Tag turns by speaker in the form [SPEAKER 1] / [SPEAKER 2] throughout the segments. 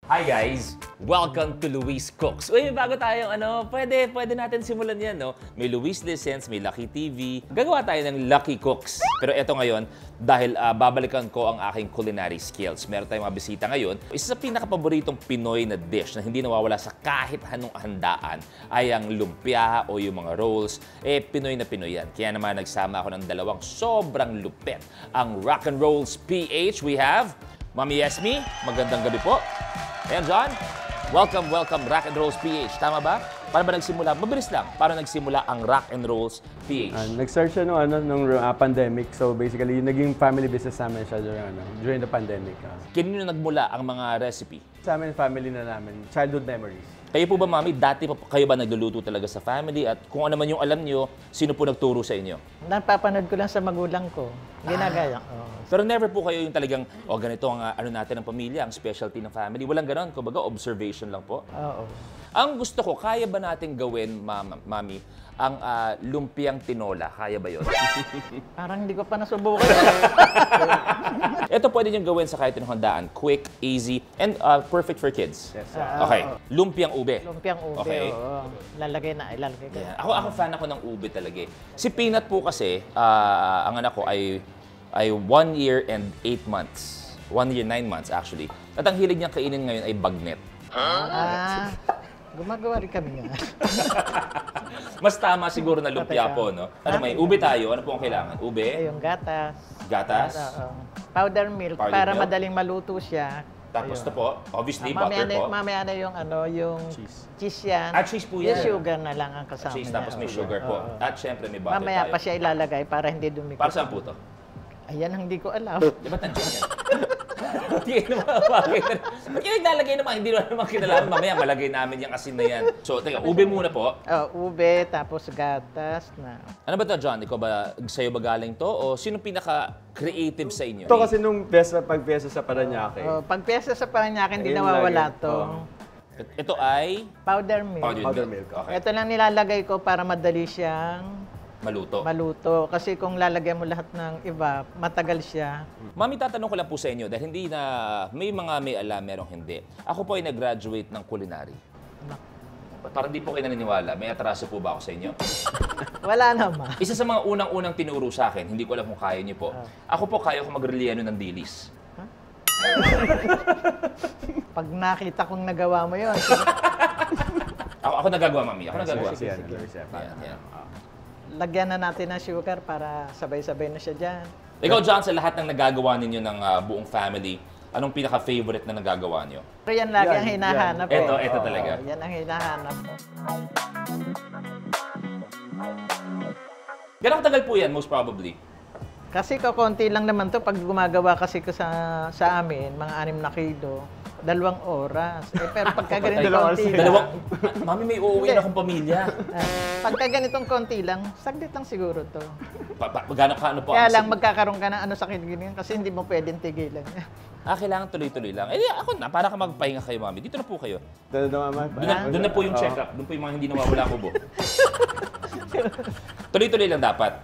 [SPEAKER 1] Hi guys! Welcome to Luis Cooks. Uy, bago tayong pwede natin simulan yan, no? May Luis Listens, may Lucky TV. Gagawa tayo ng Lucky Cooks. Pero eto ngayon, dahil babalikan ko ang aking culinary skills. Meron tayong mga bisita ngayon. Isa sa pinakapaboritong Pinoy na dish na hindi nawawala sa kahit anong handaan ay ang lumpia o yung mga rolls. Pinoy na Pinoy yan. Kaya naman nagsama ako ng dalawang sobrang lupet. Ang Rock and Rolls PH, we have Mami Yesmi. Magandang gabi po. Ayan, John. Welcome, Rock and Rolls PH. Tama ba? Paano ba nagsimula? Mabilis lang. Paano nagsimula ang Rock and Rolls PH?
[SPEAKER 2] Nag-start siya nung pandemic. So basically, naging family business namin siya during the pandemic.
[SPEAKER 1] Kanino nagmula ang mga recipe?
[SPEAKER 2] Sa amin, family na namin. Childhood memories.
[SPEAKER 1] Kayo po ba, Mami, dati pa kayo ba nagluluto talaga sa family? At kung ano man yung alam nyo, sino po nagturo sa inyo?
[SPEAKER 3] Napapanood ko lang sa magulang ko. Ginagaya.
[SPEAKER 1] Pero never po kayo yung talagang, ganito ang natin ng pamilya, ang specialty ng family. Walang ganon, kumbaga observation lang po.
[SPEAKER 3] Oo.
[SPEAKER 1] Ang gusto ko, kaya ba natin gawin, Mami, ang lumpiang tinola? Kaya ba yun?
[SPEAKER 3] Parang hindi ko pa nasubukan.
[SPEAKER 1] Ito pwede niyong gawin sa kahit anong handaan. Quick, easy, and perfect for kids.
[SPEAKER 2] Yes,
[SPEAKER 1] Okay. Lumpiang ube.
[SPEAKER 3] Lumpiang ube,
[SPEAKER 1] Okay.
[SPEAKER 3] oo. Ilalagay ko.
[SPEAKER 1] Yeah. Ako fan ako ng ube talaga. Si Peanut po kasi, ang anak ko ay 1 year and 8 months. 1 year, 9 months actually. At ang hilig niyang kainin ngayon ay bagnet.
[SPEAKER 3] Gumagawa rin kami nga.
[SPEAKER 1] Mas tama siguro na lumpia po, no? May ube tayo. Ano po ang kailangan? Ube?
[SPEAKER 3] Yung gatas.
[SPEAKER 1] Gatas?
[SPEAKER 3] Oo. Powder milk para madaling maluto siya.
[SPEAKER 1] Tapos ito po, obviously, butter po.
[SPEAKER 3] Mamaya na yung cheese yan.
[SPEAKER 1] Cheese po yan.
[SPEAKER 3] Yung sugar na lang ang kasama
[SPEAKER 1] Cheese,
[SPEAKER 3] niya.
[SPEAKER 1] tapos may sugar po. At syempre may butter
[SPEAKER 3] Mamaya
[SPEAKER 1] tayo.
[SPEAKER 3] pa siya ilalagay para hindi dumikit.
[SPEAKER 1] Para saan po ito?
[SPEAKER 3] Ayan ang hindi ko alam.
[SPEAKER 1] Di ba tansyon yan? Hindi naman, bakit? Ba't yung naglalagay naman? Hindi naman kinalaman. Mamaya malagay namin yung asin na yan. So, teka, ube muna po.
[SPEAKER 3] Ube, tapos gatas na.
[SPEAKER 1] Ano ba ito, John? Ikaw ba, sa'yo ba galing to? O sino pinaka-creative sa inyo?
[SPEAKER 2] Ito kasi nung pag-piyesa sa Paranaque.
[SPEAKER 3] Pag piyesa sa Paranaque, hindi nawawala to.
[SPEAKER 1] Ito ay
[SPEAKER 3] Powder milk.
[SPEAKER 2] Powder milk.
[SPEAKER 1] Okay.
[SPEAKER 3] Ito lang nilalagay ko para madali siyang maluto. Kasi kung lalagyan mo lahat ng iba, matagal siya.
[SPEAKER 1] Mami, tatanong ko lang po sa inyo dahil hindi na may mga may alam, merong hindi. Ako po ay nag-graduate ng culinary. Parang di po kayo naniniwala. May atraso po ba ako sa inyo?
[SPEAKER 3] Wala naman.
[SPEAKER 1] Isa sa mga unang-unang tinuro sa akin, hindi ko alam kung kaya niyo po. Ako po, kaya ko mag-relleno ng dilis.
[SPEAKER 3] Pag nakita kong nagawa mo yun.
[SPEAKER 1] Ako nagagawa, Mami. Ako nagagawa.
[SPEAKER 2] Yan.
[SPEAKER 3] Lagyan na natin ng sugar para sabay-sabay na siya dyan.
[SPEAKER 1] Ikaw, John, sa lahat ng nagagawa ninyo ng buong family, anong pinaka-favorite na nagagawa niyo?
[SPEAKER 3] Pero yan lagi ang hinahanap.
[SPEAKER 1] Ito talaga.
[SPEAKER 3] Yan ang hinahanap.
[SPEAKER 1] Gano'ng tagal po yan, most probably?
[SPEAKER 3] Kasi kakonti lang naman to pag gumagawa kasi ko sa amin, mga 6 na kilo, 2 oras. Pero pagka ganitong konti lang,
[SPEAKER 1] Mami, may uuwi na akong pamilya.
[SPEAKER 3] pagka ganitong konti lang, saglit lang siguro to.
[SPEAKER 1] Gano'n ka, ano po?
[SPEAKER 3] Kaya lang magkakaroon ka ng sa kinikilingan kasi hindi mo pwedeng tigilan.
[SPEAKER 1] Kailangan tuloy-tuloy lang. Ako na, para ka magpahinga kayo, Mami. Dito na po kayo. Doon na po yung check-up. Doon po yung mga hindi nawawala kubo. Tuloy-tuloy lang dapat.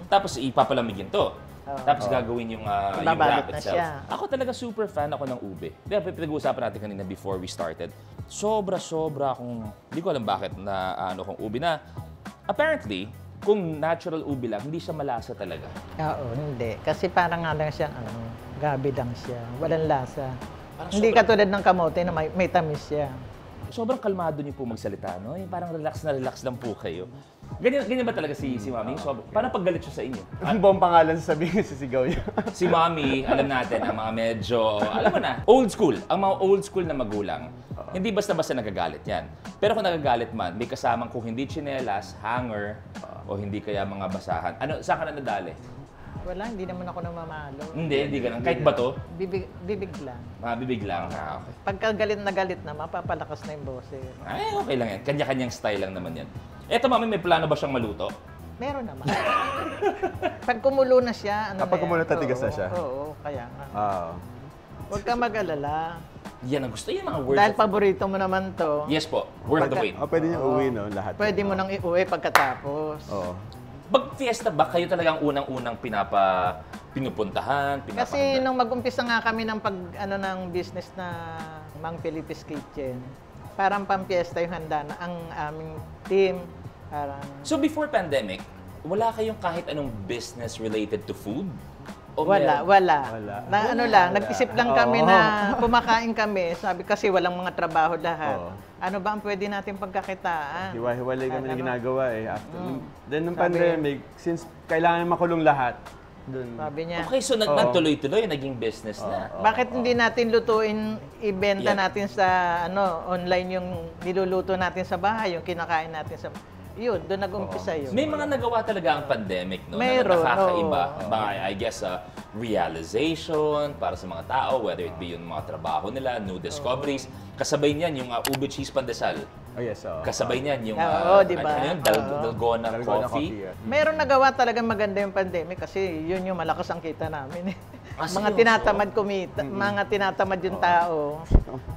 [SPEAKER 1] Tapos ipapalamigin to. Tapos gagawin yung wrap itself. Ako talaga super fan ako ng ube. Pinag-uusapan natin kanina before we started. Sobra-sobra akong, hindi ko alam bakit na kung ube na. Apparently, kung natural ube lang, hindi siya malasa talaga.
[SPEAKER 3] Oo, hindi. Kasi parang nga lang siyang gabi lang siya. Walang lasa. Hindi katulad ng kamote na may tamis siya.
[SPEAKER 1] Sobrang kalmado niyo po magsalita, no? Yung parang relax na relax lang po kayo. Ganyan ba talaga si Mami? Parang paggalit siya sa inyo?
[SPEAKER 2] Ang buong pangalan sasabihin sisigaw niya.
[SPEAKER 1] Si Mami, alam natin, ang mga medyo, alam mo na, old school. Ang mga old school na magulang. Hindi basta-basta nagagalit yan. Pero kung nagagalit man, may kasamang kung hindi tsinelas, hanger, o hindi kaya mga basahan. Saan ka na nadali?
[SPEAKER 3] Wala, hindi naman ako namamalo.
[SPEAKER 1] Hindi ganun. Kahit ba to?
[SPEAKER 3] Bibig lang.
[SPEAKER 1] Bibig lang. Okay.
[SPEAKER 3] Pagka galit na, mapapalakas na yung boses.
[SPEAKER 1] Ay, okay lang yan. Kanya-kanyang style lang naman yan. Eto, Mami, may plano ba siyang maluto?
[SPEAKER 3] Meron naman. Pag kumulo na siya,
[SPEAKER 2] Kapag kumulo tatigas na siya?
[SPEAKER 3] Oo, kaya nga. Huwag ka mag-alala.
[SPEAKER 1] Yan ang gusto. Yan mga worth
[SPEAKER 3] Dahil paborito mo naman to.
[SPEAKER 1] Yes po. Worth the wait.
[SPEAKER 2] Pwede niya uwi, no? Lahat.
[SPEAKER 3] Pwede mo nang iuwi pagkatapos.
[SPEAKER 2] Oo.
[SPEAKER 1] Pag fiesta ba, kayo talagang unang-unang pinupuntahan,
[SPEAKER 3] Kasi nung mag-umpisa nga kami ng ng business na Mang Felipe's Kitchen. Parang pampiesta yung handa na ang aming team. Parang,
[SPEAKER 1] So before pandemic, wala kayong kahit anong business related to food? O
[SPEAKER 3] wala.
[SPEAKER 1] meron?
[SPEAKER 3] Na ano lang, nag-isip lang kami na kumakain kami. Sabi kasi walang mga trabaho lahat.
[SPEAKER 2] Oo.
[SPEAKER 3] Ano ba ang pwede natin pagkakitaan?
[SPEAKER 2] Hiwa-hiwalay kami ng ginagawa eh. After, then nung
[SPEAKER 3] Sabi-
[SPEAKER 2] pandemic, since kailangan makulong lahat, dun.
[SPEAKER 3] Sabi niya,
[SPEAKER 1] Okay, so nagtuloy-tuloy, naging business na.
[SPEAKER 3] bakit hindi natin lutuin, ibenta
[SPEAKER 1] Yeah.
[SPEAKER 3] natin sa online yung niluluto natin sa bahay, yung kinakain natin sa yun, doon nag-umpisa yun.
[SPEAKER 1] May mga nagawa talaga ang pandemic, no?
[SPEAKER 3] Meron,
[SPEAKER 1] na nakakaiba.
[SPEAKER 3] oo.
[SPEAKER 1] Mga, I guess, realization para sa mga tao, whether it be yung mga trabaho nila, new discoveries. Kasabay niyan yung ube cheese pandesal.
[SPEAKER 2] Oh yes, oo.
[SPEAKER 1] Kasabay niyan yung
[SPEAKER 3] Oo, di ba?
[SPEAKER 1] ano yun, Dalgona
[SPEAKER 2] Dalgona
[SPEAKER 1] coffee.
[SPEAKER 2] yeah.
[SPEAKER 3] Meron nagawa talagang maganda yung pandemic kasi yun yung malakas ang kita namin.
[SPEAKER 1] Ah,
[SPEAKER 3] Mga
[SPEAKER 1] seryoso?
[SPEAKER 3] tinatamad kumita, mga tinatamad yung tao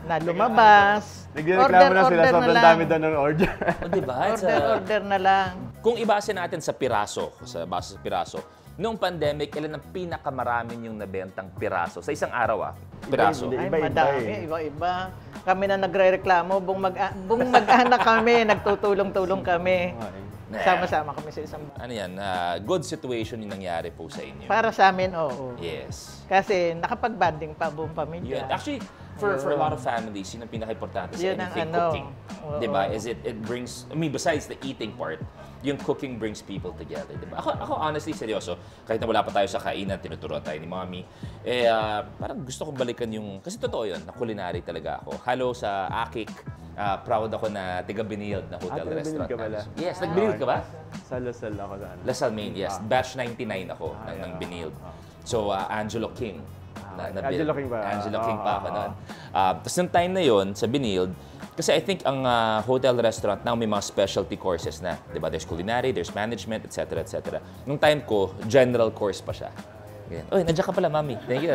[SPEAKER 3] na lumabas.
[SPEAKER 2] Nagreklamo na sila,
[SPEAKER 3] order
[SPEAKER 2] sobrang
[SPEAKER 3] lang.
[SPEAKER 2] dami daw ng order.
[SPEAKER 1] O, diba? It's
[SPEAKER 3] Order na lang.
[SPEAKER 1] Kung ibase natin sa piraso, base sa piraso, noong pandemic, ilan ang pinakamaraming yung nabentang piraso? Sa isang araw, piraso.
[SPEAKER 2] Hindi.
[SPEAKER 3] Ay,
[SPEAKER 2] Iba-iba
[SPEAKER 3] madami,
[SPEAKER 2] eh.
[SPEAKER 3] iba-iba. Kami na nagre-reklamo, buong mag-anak kami, nagtutulong-tulong kami. Sama-sama kami sa isang
[SPEAKER 1] Ano yan, good situation yung nangyari po sa inyo.
[SPEAKER 3] Para sa amin, oo.
[SPEAKER 1] Yes.
[SPEAKER 3] Kasi nakapag-banding pa buong pamilya.
[SPEAKER 1] Yun. Actually, for a lot of families, yun ang pinaka-importante sa
[SPEAKER 3] Yun ang
[SPEAKER 1] anything
[SPEAKER 3] ano.
[SPEAKER 1] cooking.
[SPEAKER 3] Oo.
[SPEAKER 1] Diba? Is it brings, I mean, besides the eating part, yung cooking brings people together. Diba? Ako honestly, seryoso, kahit na wala pa tayo sa kainan, tinuturuan tayo ni Mommy, parang gusto kong balikan yung, kasi totoo yun, na culinary talaga ako. Halo sa Akik, proud ako na tiga-Binild na hotel
[SPEAKER 2] taga-Binild
[SPEAKER 1] restaurant.
[SPEAKER 2] ka pala?
[SPEAKER 1] Yes, nag-Binild ka ba?
[SPEAKER 2] Sa Lasal ako sa ano.
[SPEAKER 1] Lasal Main, yes. Batch 99 ako ng Binild. So, Angelo King.
[SPEAKER 2] Angelo King ba?
[SPEAKER 1] Angelo King pa ako noon. Tapos nung time na yon sa Binild, kasi I think ang hotel restaurant now may mga specialty courses na. Diba? There's culinary, there's management, etc. etc. Nung time ko, general course pa siya. Ganyan. Oy, nandiyan ka pala, Mami. Thank you.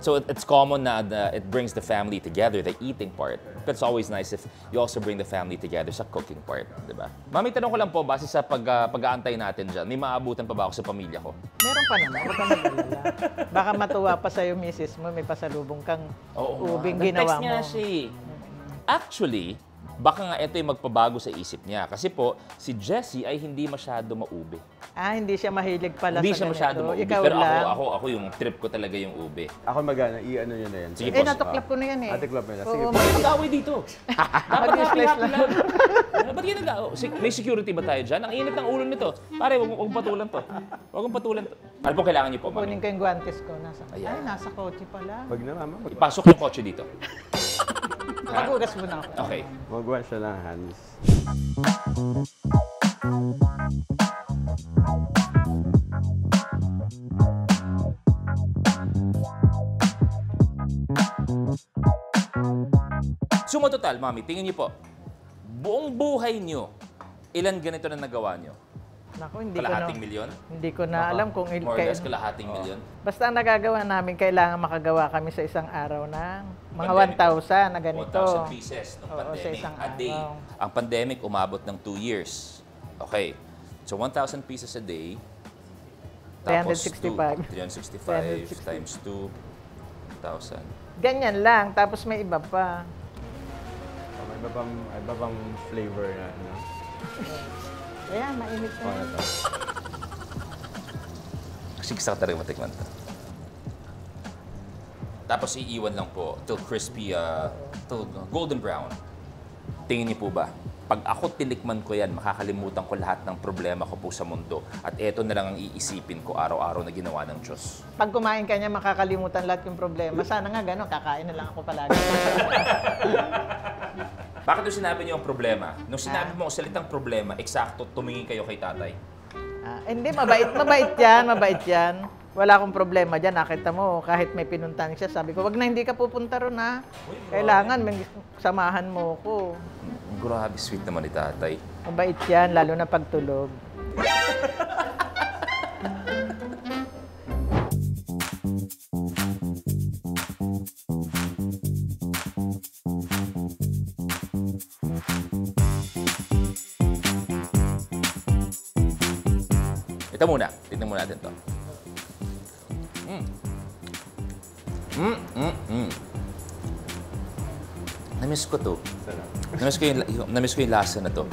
[SPEAKER 1] So it's common na it brings the family together, the eating part. But it's always nice if you also bring the family together sa cooking part, di ba? Mami, tanong ko lang po, base sa pag-aantay natin dyan, may maabutan pa ba ako sa pamilya ko?
[SPEAKER 3] Meron pa naman, huwag kang mag-alala. Baka matuwa pa sa'yo, misis mo, may pasalubong kang ubing ginawa
[SPEAKER 1] Nag-text niya
[SPEAKER 3] mo.
[SPEAKER 1] siya eh. Actually, baka nga ito yung magpabago sa isip niya. Kasi po, si Jessie ay hindi masyado maube.
[SPEAKER 3] Hindi siya mahilig pala
[SPEAKER 1] Hindi
[SPEAKER 3] sa
[SPEAKER 1] siya
[SPEAKER 3] ganito.
[SPEAKER 1] masyado maube.
[SPEAKER 3] Ikaw
[SPEAKER 1] Pero
[SPEAKER 3] lang.
[SPEAKER 1] ako yung trip ko talaga yung ube.
[SPEAKER 2] Ako magana, i-ano yun na yan.
[SPEAKER 1] Sige, boss.
[SPEAKER 3] Natuklap ko na yan eh.
[SPEAKER 2] Atiklap mo na. Sige
[SPEAKER 3] Oo,
[SPEAKER 2] po.
[SPEAKER 1] Bakit mag-away dito? Dapat
[SPEAKER 3] Mag-slice
[SPEAKER 1] happy lang. Ba't kayo nag-away? May security ba tayo dyan? Ang init ng ulo nito. Pare, huwag patulan to. Huwag mong patulan to. Ano po kailangan niyo po, Mami?
[SPEAKER 3] Kunin ko yung guantes ko.
[SPEAKER 1] Ayan.
[SPEAKER 3] Nasa kotse pala.
[SPEAKER 2] Wag na mama,
[SPEAKER 1] Ipasok yung kotse dito.
[SPEAKER 3] Magugas mo na ako.
[SPEAKER 1] Okay.
[SPEAKER 2] magwash siya ng hands.
[SPEAKER 1] Suma total, Mami, tingin niyo po, buong buhay niyo, ilan ganito na nagawa niyo?
[SPEAKER 3] Naku, hindi ko
[SPEAKER 1] Kalahating
[SPEAKER 3] na,
[SPEAKER 1] milyon?
[SPEAKER 3] hindi ko na alam kung
[SPEAKER 1] More or less, kalahating milyon?
[SPEAKER 3] Basta ang nagagawa namin, kailangan makagawa kami sa isang araw ng mga
[SPEAKER 1] Pandemic.
[SPEAKER 3] 1,000 na ganito.
[SPEAKER 1] 1,000 pieces ng
[SPEAKER 3] Oo, sa
[SPEAKER 1] pandemic
[SPEAKER 3] isang
[SPEAKER 1] a day.
[SPEAKER 3] araw.
[SPEAKER 1] Ang pandemic umabot ng 2 years. Okay. So 1,000 pieces a day. Tapos
[SPEAKER 3] 365.
[SPEAKER 1] 365 times 2, 1,000.
[SPEAKER 3] Ganyan lang, tapos may iba pa.
[SPEAKER 2] May iba pang flavor na. Ano.
[SPEAKER 3] Ayan, mainit na.
[SPEAKER 2] Ano to?
[SPEAKER 1] Kasi gusto ko talaga matikman to. Tapos iiwan lang po till crispy, till golden brown. Tingin niyo po ba? Pag ako tinikman ko yan, makakalimutan ko lahat ng problema ko po sa mundo. At eto na lang ang iisipin ko araw-araw na ginawa ng Diyos.
[SPEAKER 3] Pag kumain ka niya, makakalimutan lahat yung problema. Sana nga gano'n, kakain na lang ako palagi.
[SPEAKER 1] Bakit yung sinabi niyo ang problema? Nung sinabi mo ang salitang problema, eksakto tumingin kayo kay tatay.
[SPEAKER 3] Hindi, mabait yan. Wala akong problema dyan. Nakita mo, kahit may pinuntahan siya, sabi ko, wag na, hindi ka pupunta ron ha. Kailangan, samahan mo ko.
[SPEAKER 1] Grabe, sweet naman ni tatay.
[SPEAKER 3] Mabait yan, lalo na pagtulog.
[SPEAKER 1] Ito muna. Tignan muna natin to. Namiss ko to.
[SPEAKER 2] Sarap.
[SPEAKER 1] Namiss ko yung lasa na to.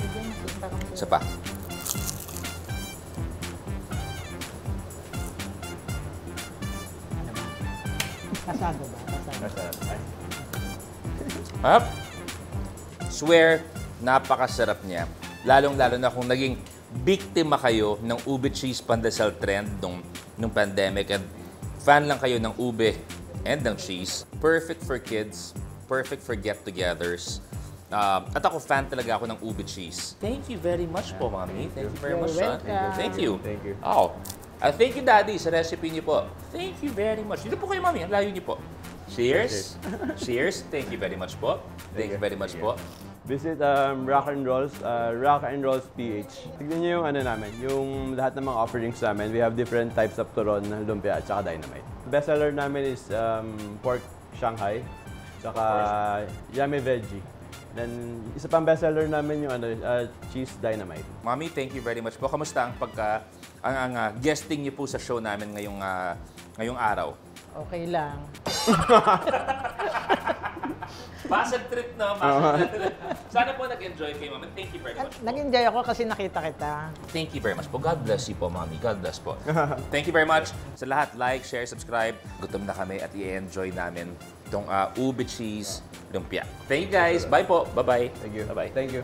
[SPEAKER 1] Isa pa.
[SPEAKER 3] Kasado ba?
[SPEAKER 2] Masarap. Ay.
[SPEAKER 1] Hap? Swear, napakasarap niya. Lalong-lalo na kung naging biktima kayo ng ube cheese pandesal trend nung pandemic and fan lang kayo ng ube and ng cheese. Perfect for kids, perfect for get-togethers. At ako, fan talaga ako ng ube cheese. Thank you very much po, Mami. Thank you very much, son. Thank you.
[SPEAKER 2] Thank you.
[SPEAKER 1] Oh. Thank you, Daddy, sa recipe niyo po. Thank you very much. Dito po kayo, Mami. Ang layo niyo po. Cheers. Cheers. Thank you very much po. Thank you very much po.
[SPEAKER 2] Visit Rock and Rolls PH. Tignan niyo yung ano namin, yung lahat ng mga offerings namin. We have different types of turon, lumpia, at saka dynamite. Bestseller namin is pork Shanghai, saka yummy veggie. Then, isa pang bestseller namin yung cheese dynamite.
[SPEAKER 1] Mami, thank you very much po. Kamusta ang guesting niyo po sa show namin ngayong araw?
[SPEAKER 3] Okay lang.
[SPEAKER 1] Basel trip na, Sana po nag-enjoy kayo, Mami. Thank you very much po.
[SPEAKER 3] Nag-enjoy ako kasi nakita kita.
[SPEAKER 1] Thank you very much po. God bless you po, Mami. God bless po. Thank you very much sa lahat. Like, share, subscribe. Gutom na kami at i-enjoy namin itong ube cheese lumpia. Thank you guys. Bye po. Bye-bye.
[SPEAKER 2] Thank you.
[SPEAKER 1] Bye-bye.
[SPEAKER 2] Thank you.